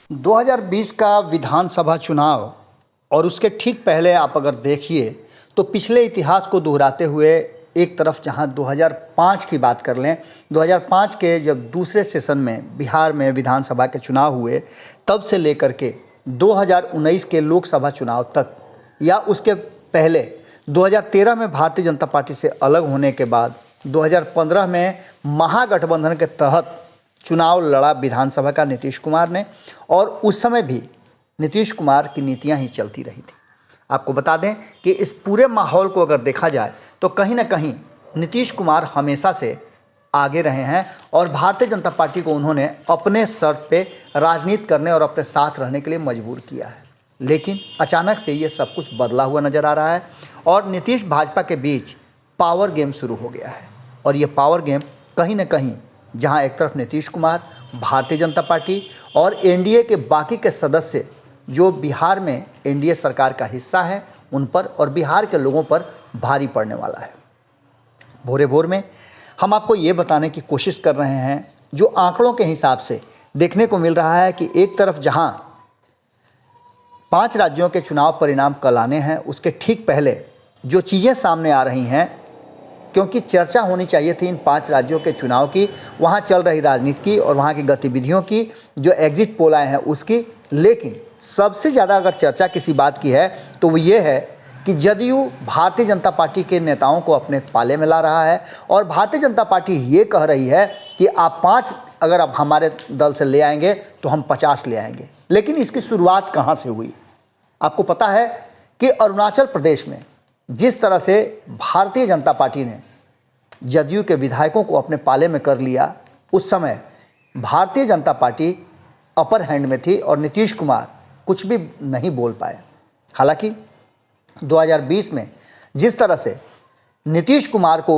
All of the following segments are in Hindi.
2020 का विधानसभा चुनाव और उसके ठीक पहले आप अगर देखिए तो पिछले इतिहास को दोहराते हुए एक तरफ जहां 2005 की बात कर लें, 2005 के जब दूसरे सेशन में बिहार में विधानसभा के चुनाव हुए, तब से लेकर के 2019 के लोकसभा चुनाव तक या उसके पहले 2013 में भारतीय जनता पार्टी से अलग होने के बाद 2015 में महागठबंधन के तहत चुनाव लड़ा विधानसभा का नीतीश कुमार ने, और उस समय भी नीतीश कुमार की नीतियां ही चलती रही थी। आपको बता दें कि इस पूरे माहौल को अगर देखा जाए तो कहीं ना कहीं नीतीश कुमार हमेशा से आगे रहे हैं और भारतीय जनता पार्टी को उन्होंने अपने शर्त पे राजनीति करने और अपने साथ रहने के लिए मजबूर किया है। लेकिन अचानक से ये सब कुछ बदला हुआ नज़र आ रहा है और नीतीश भाजपा के बीच पावर गेम शुरू हो गया है। और ये पावर गेम कहीं ना कहीं जहां एक तरफ नीतीश कुमार, भारतीय जनता पार्टी और एनडीए के बाकी के सदस्य जो बिहार में एनडीए सरकार का हिस्सा है, उन पर और बिहार के लोगों पर भारी पड़ने वाला है। भोरे भोर में हम आपको ये बताने की कोशिश कर रहे हैं, जो आंकड़ों के हिसाब से देखने को मिल रहा है कि एक तरफ जहां 5 राज्यों के चुनाव परिणाम कल आने हैं, उसके ठीक पहले जो चीज़ें सामने आ रही हैं, क्योंकि चर्चा होनी चाहिए थी इन 5 राज्यों के चुनाव की, वहाँ चल रही राजनीति की और वहाँ की गतिविधियों की, जो एग्जिट पोल आए हैं उसकी। लेकिन सबसे ज़्यादा अगर चर्चा किसी बात की है तो वो ये है कि जदयू भारतीय जनता पार्टी के नेताओं को अपने पाले में ला रहा है और भारतीय जनता पार्टी ये कह रही है कि आप 5 अगर आप हमारे दल से ले आएंगे तो हम 50 ले आएंगे। लेकिन इसकी शुरुआत कहाँ से हुई? आपको पता है कि अरुणाचल प्रदेश में जिस तरह से भारतीय जनता पार्टी ने जदयू के विधायकों को अपने पाले में कर लिया, उस समय Bharatiya Janata party upper hand में थी और नीतीश कुमार कुछ भी नहीं बोल पाए। हालांकि 2020 में जिस तरह से नीतीश कुमार को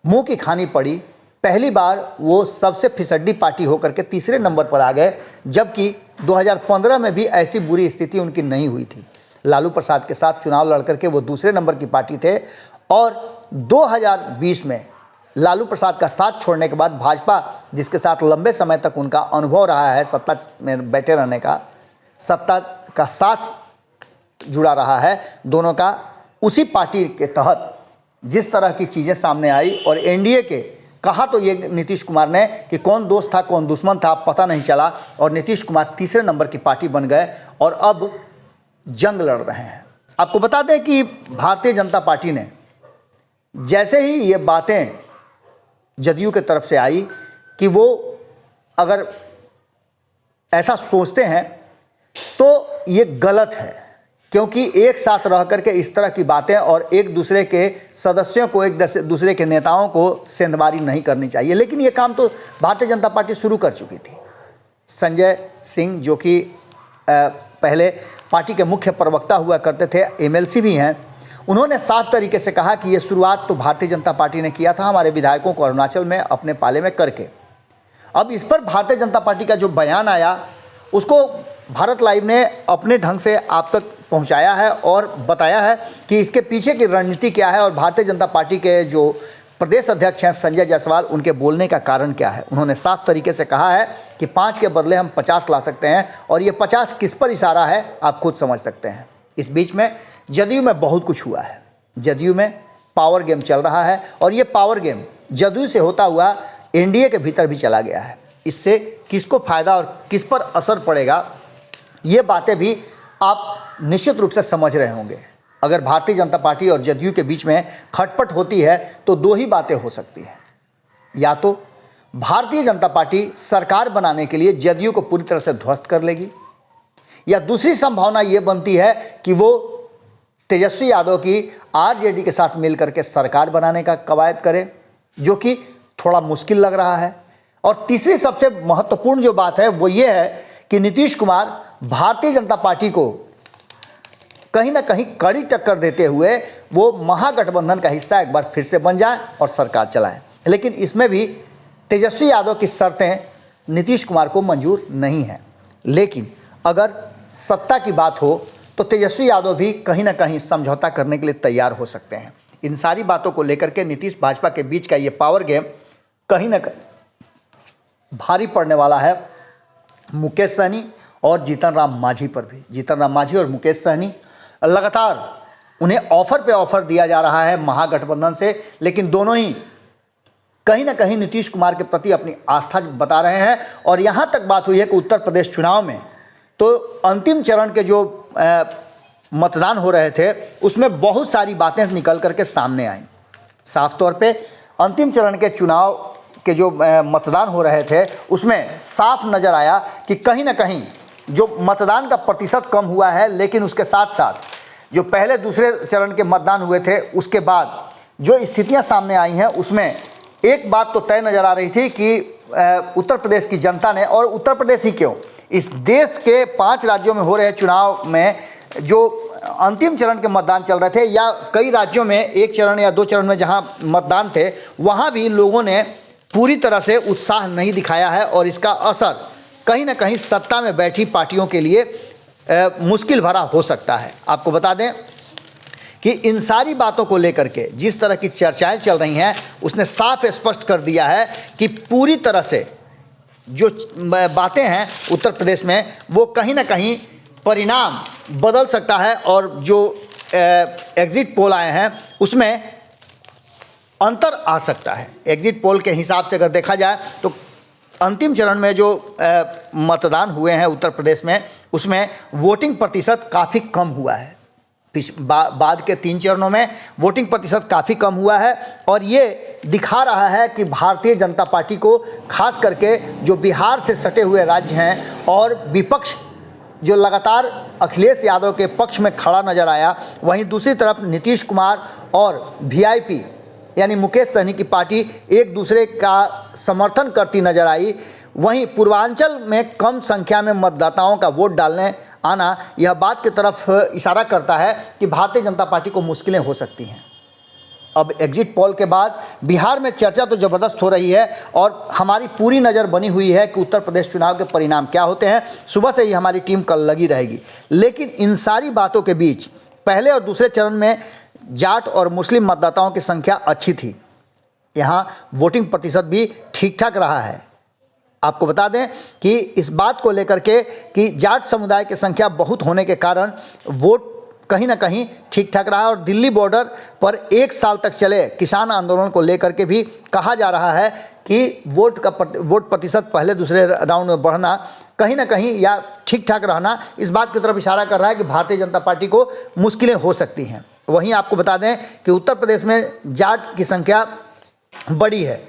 मुंह की खानी पड़ी, पहली बार वो सबसे फिसड्डी पार्टी होकर के तीसरे नंबर पर आ गए, जबकि 2015 में भी ऐसी बुरी स्थिति उनकी नहीं हुई थी। लालू प्रसाद के साथ चुनाव लड़कर के वो दूसरे नंबर की पार्टी थे और 2020 में लालू प्रसाद का साथ छोड़ने के बाद भाजपा, जिसके साथ लंबे समय तक उनका अनुभव रहा है सत्ता में बैठे रहने का, सत्ता का साथ जुड़ा रहा है दोनों का, उसी पार्टी के तहत जिस तरह की चीज़ें सामने आई और एनडीए के कहा तो ये नीतीश कुमार ने कि कौन दोस्त था कौन दुश्मन था पता नहीं चला, और नीतीश कुमार तीसरे नंबर की पार्टी बन गए और अब जंग लड़ रहे हैं। आपको बता दें कि भारतीय जनता पार्टी ने जैसे ही ये बातें जदयू के तरफ से आई कि वो अगर ऐसा सोचते हैं तो ये गलत है, क्योंकि एक साथ रह करके इस तरह की बातें और एक दूसरे के सदस्यों को, एक दूसरे के नेताओं को सेंधमारी नहीं करनी चाहिए। लेकिन ये काम तो भारतीय जनता पार्टी शुरू कर चुकी थी। संजय सिंह, जो कि पहले पार्टी के मुख्य प्रवक्ता हुआ करते थे, एमएलसी भी हैं, उन्होंने साफ तरीके से कहा कि ये शुरुआत तो भारतीय जनता पार्टी ने किया था हमारे विधायकों को अरुणाचल में अपने पाले में करके। अब इस पर भारतीय जनता पार्टी का जो बयान आया उसको भारत लाइव ने अपने ढंग से आप तक पहुंचाया है और बताया है कि इसके पीछे की रणनीति क्या है और भारतीय जनता पार्टी के जो प्रदेश अध्यक्ष हैं संजय जायसवाल, उनके बोलने का कारण क्या है। उन्होंने साफ तरीके से कहा है कि 5 के बदले हम 50 ला सकते हैं, और ये 50 किस पर इशारा है आप खुद समझ सकते हैं। इस बीच में जदयू में बहुत कुछ हुआ है। जदयू में पावर गेम चल रहा है और ये पावर गेम जदयू से होता हुआ एनडीए के भीतर भी चला गया है। इससे किसको फ़ायदा और किस पर असर पड़ेगा, ये बातें भी आप निश्चित रूप से समझ रहे होंगे। अगर भारतीय जनता पार्टी और जदयू के बीच में खटपट होती है तो 2 ही बातें हो सकती हैं। या तो भारतीय जनता पार्टी सरकार बनाने के लिए जदयू को पूरी तरह से ध्वस्त कर लेगी, या दूसरी संभावना ये बनती है कि वो तेजस्वी यादव की आरजेडी के साथ मिलकर के सरकार बनाने का कवायद करे, जो कि थोड़ा मुश्किल लग रहा है। और तीसरी सबसे महत्वपूर्ण जो बात है वो ये है कि नीतीश कुमार भारतीय जनता पार्टी को कहीं ना कहीं कड़ी टक्कर देते हुए वो महागठबंधन का हिस्सा एक बार फिर से बन जाए और सरकार चलाएं। लेकिन इसमें भी तेजस्वी यादव की शर्तें नीतीश कुमार को मंजूर नहीं हैं। लेकिन अगर सत्ता की बात हो तो तेजस्वी यादव भी कहीं ना कहीं समझौता करने के लिए तैयार हो सकते हैं। इन सारी बातों को लेकर के नीतीश भाजपा के बीच का ये पावर गेम कहीं ना कहीं भारी पड़ने वाला है मुकेश सहनी और जीतन राम मांझी पर भी। जीतन राम मांझी और मुकेश सहनी लगातार उन्हें ऑफर पे ऑफर दिया जा रहा है महागठबंधन से, लेकिन दोनों ही कहीं ना कहीं नीतीश कुमार के प्रति अपनी आस्था बता रहे हैं। और यहाँ तक बात हुई है कि उत्तर प्रदेश चुनाव में तो अंतिम चरण के जो मतदान हो रहे थे उसमें बहुत सारी बातें निकल करके सामने आईं। साफ तौर पे अंतिम चरण के चुनाव के जो मतदान हो रहे थे उसमें साफ नज़र आया कि कहीं ना कहीं जो मतदान का प्रतिशत कम हुआ है, लेकिन उसके साथ साथ जो पहले दूसरे चरण के मतदान हुए थे उसके बाद जो स्थितियां सामने आई हैं उसमें एक बात तो तय नज़र आ रही थी कि उत्तर प्रदेश की जनता ने, और उत्तर प्रदेश ही क्यों, इस देश के 5 राज्यों में हो रहे चुनाव में जो अंतिम चरण के मतदान चल रहे थे या कई राज्यों में 1 चरण या 2 चरण में जहां मतदान थे वहां भी लोगों ने पूरी तरह से उत्साह नहीं दिखाया है। और इसका असर कहीं ना कहीं सत्ता में बैठी पार्टियों के लिए मुश्किल भरा हो सकता है। आपको बता दें कि इन सारी बातों को लेकर के जिस तरह की चर्चाएं चल रही हैं उसने साफ स्पष्ट कर दिया है कि पूरी तरह से जो बातें हैं उत्तर प्रदेश में वो कहीं ना कहीं परिणाम बदल सकता है। और जो एग्जिट पोल आए हैं उसमें अंतर आ सकता है। एग्जिट पोल के हिसाब से अगर देखा जाए तो अंतिम चरण में जो मतदान हुए हैं उत्तर प्रदेश में उसमें वोटिंग प्रतिशत काफ़ी कम हुआ है। बाद के 3 चरणों में वोटिंग प्रतिशत काफ़ी कम हुआ है और ये दिखा रहा है कि भारतीय जनता पार्टी को, खास करके जो बिहार से सटे हुए राज्य हैं और विपक्ष जो लगातार अखिलेश यादव के पक्ष में खड़ा नज़र आया, वहीं दूसरी तरफ नीतीश कुमार और वीआईपी यानी मुकेश सहनी की पार्टी एक दूसरे का समर्थन करती नजर आई। वहीं पूर्वांचल में कम संख्या में मतदाताओं का वोट डालने आना यह बात की तरफ इशारा करता है कि भारतीय जनता पार्टी को मुश्किलें हो सकती हैं। अब एग्जिट पोल के बाद बिहार में चर्चा तो ज़बरदस्त हो रही है और हमारी पूरी नज़र बनी हुई है कि उत्तर प्रदेश चुनाव के परिणाम क्या होते हैं। सुबह से ही हमारी टीम कल लगी रहेगी। लेकिन इन सारी बातों के बीच पहले और दूसरे चरण में जाट और मुस्लिम मतदाताओं की संख्या अच्छी थी। यहाँ वोटिंग प्रतिशत भी ठीक ठाक रहा है। आपको बता दें कि इस बात को लेकर के कि जाट समुदाय की संख्या बहुत होने के कारण वोट कहीं ना कहीं ठीक ठाक रहा। और दिल्ली बॉर्डर पर 1 साल तक चले किसान आंदोलन को लेकर के भी कहा जा रहा है कि वोट प्रतिशत पहले दूसरे राउंड में बढ़ना कहीं ना कहीं या ठीक ठाक रहना इस बात की तरफ इशारा कर रहा है कि भारतीय जनता पार्टी को मुश्किलें हो सकती हैं। वहीं आपको बता दें कि उत्तर प्रदेश में जाट की संख्या बड़ी है।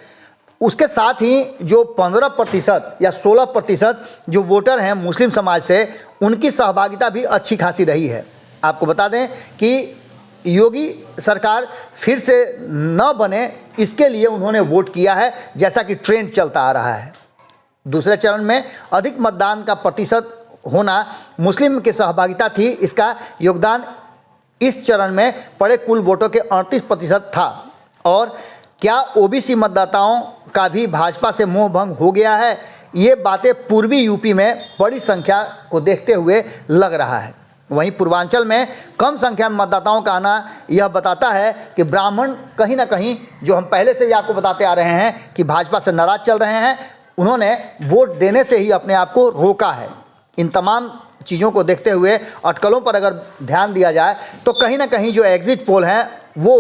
उसके साथ ही जो 15% या 16% जो वोटर हैं मुस्लिम समाज से, उनकी सहभागिता भी अच्छी खासी रही है। आपको बता दें कि योगी सरकार फिर से न बने इसके लिए उन्होंने वोट किया है, जैसा कि ट्रेंड चलता आ रहा है। दूसरे चरण में अधिक मतदान का प्रतिशत होना मुस्लिम की सहभागिता थी। इसका योगदान इस चरण में पड़े कुल वोटों के 38% था। और क्या ओबीसी मतदाताओं का भी भाजपा से मोह भंग हो गया है? ये बातें पूर्वी यूपी में बड़ी संख्या को देखते हुए लग रहा है। वहीं पूर्वांचल में कम संख्या में मतदाताओं का आना यह बताता है कि ब्राह्मण कहीं ना कहीं, जो हम पहले से भी आपको बताते आ रहे हैं कि भाजपा से नाराज चल रहे हैं, उन्होंने वोट देने से ही अपने आप को रोका है। इन तमाम चीज़ों को देखते हुए अटकलों पर अगर ध्यान दिया जाए तो कहीं ना कहीं जो एग्जिट पोल हैं वो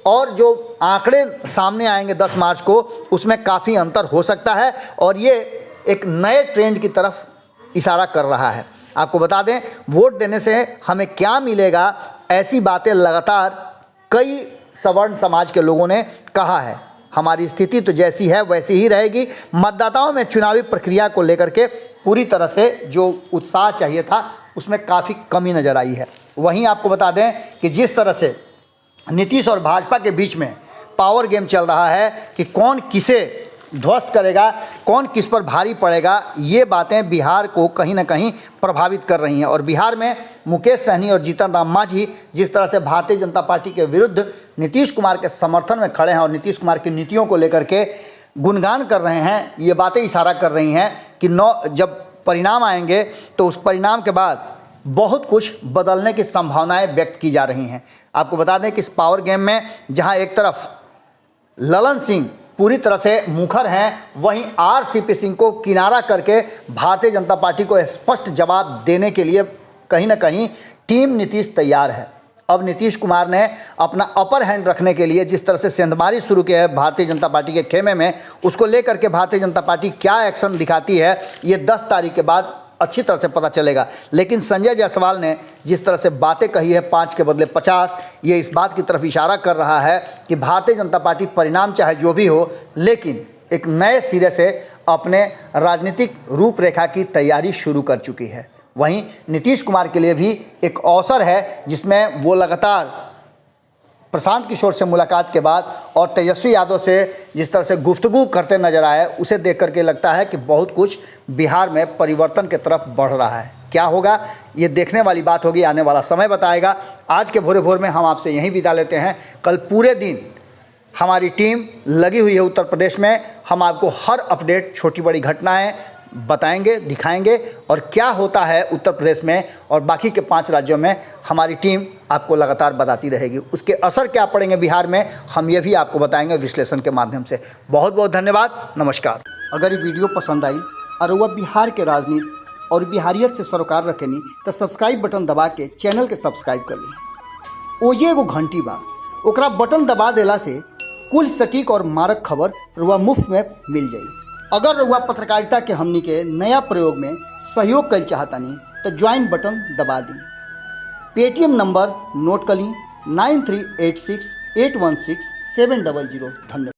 और जो आंकड़े सामने आएंगे 10 मार्च को, उसमें काफ़ी अंतर हो सकता है और ये एक नए ट्रेंड की तरफ इशारा कर रहा है। आपको बता दें, वोट देने से हमें क्या मिलेगा, ऐसी बातें लगातार कई सवर्ण समाज के लोगों ने कहा है। हमारी स्थिति तो जैसी है वैसी ही रहेगी। मतदाताओं में चुनावी प्रक्रिया को लेकर के पूरी तरह से जो उत्साह चाहिए था उसमें काफ़ी कमी नज़र आई है। वहीं आपको बता दें कि जिस तरह से नीतीश और भाजपा के बीच में पावर गेम चल रहा है कि कौन किसे ध्वस्त करेगा, कौन किस पर भारी पड़ेगा, ये बातें बिहार को कहीं ना कहीं प्रभावित कर रही हैं। और बिहार में मुकेश सहनी और जीतन राम मांझी जिस तरह से भारतीय जनता पार्टी के विरुद्ध नीतीश कुमार के समर्थन में खड़े हैं और नीतीश कुमार की नीतियों को लेकर के गुणगान कर रहे हैं, ये बातें इशारा कर रही हैं कि जब परिणाम आएंगे तो उस परिणाम के बाद बहुत कुछ बदलने की संभावनाएं व्यक्त की जा रही हैं। आपको बता दें कि इस पावर गेम में जहां एक तरफ ललन सिंह पूरी तरह से मुखर हैं, वहीं आरसीपी सिंह को किनारा करके भारतीय जनता पार्टी को स्पष्ट जवाब देने के लिए कहीं ना कहीं टीम नीतीश तैयार है। अब नीतीश कुमार ने अपना अपर हैंड रखने के लिए जिस तरह से सेंधमारी शुरू किया है भारतीय जनता पार्टी के खेमे में, उसको लेकर के भारतीय जनता पार्टी क्या एक्शन दिखाती है ये 10 तारीख के बाद अच्छी तरह से पता चलेगा। लेकिन संजय जायसवाल ने जिस तरह से बातें कही है 5 के बदले 50, ये इस बात की तरफ इशारा कर रहा है कि भारतीय जनता पार्टी परिणाम चाहे जो भी हो, लेकिन एक नए सिरे से अपने राजनीतिक रूपरेखा की तैयारी शुरू कर चुकी है। वहीं नीतीश कुमार के लिए भी एक अवसर है जिसमें वो लगातार प्रशांत किशोर से मुलाकात के बाद और तेजस्वी यादव से जिस तरह से गुफ्तगू करते नजर आए, उसे देख करके लगता है कि बहुत कुछ बिहार में परिवर्तन की तरफ बढ़ रहा है। क्या होगा ये देखने वाली बात होगी, आने वाला समय बताएगा। आज के भोरे भोर में हम आपसे यहीं विदा लेते हैं। कल पूरे दिन हमारी टीम लगी हुई है उत्तर प्रदेश में। हम आपको हर अपडेट, छोटी बड़ी घटनाएं बताएंगे, दिखाएंगे और क्या होता है उत्तर प्रदेश में और बाकी के 5 राज्यों में हमारी टीम आपको लगातार बताती रहेगी। उसके असर क्या पड़ेंगे बिहार में, हम ये भी आपको बताएंगे विश्लेषण के माध्यम से। बहुत बहुत धन्यवाद, नमस्कार। अगर ये वीडियो पसंद आई और वह बिहार के राजनीति और बिहारियत से सरोकार रखेनी तो सब्सक्राइब बटन दबा के चैनल के सब्सक्राइब कर ली। ओजे एगो घंटी बा, ओकरा बटन दबा देला से कुल सटीक और मारक खबर रुआ मुफ्त में मिल जाई। अगर रुआ पत्रकारिता के हमनी के नया प्रयोग में सहयोग कर चाहतानी तो ज्वाइन बटन दबा दी। पेटीएम नंबर नोट कर ली 9386816700। धन्यवाद।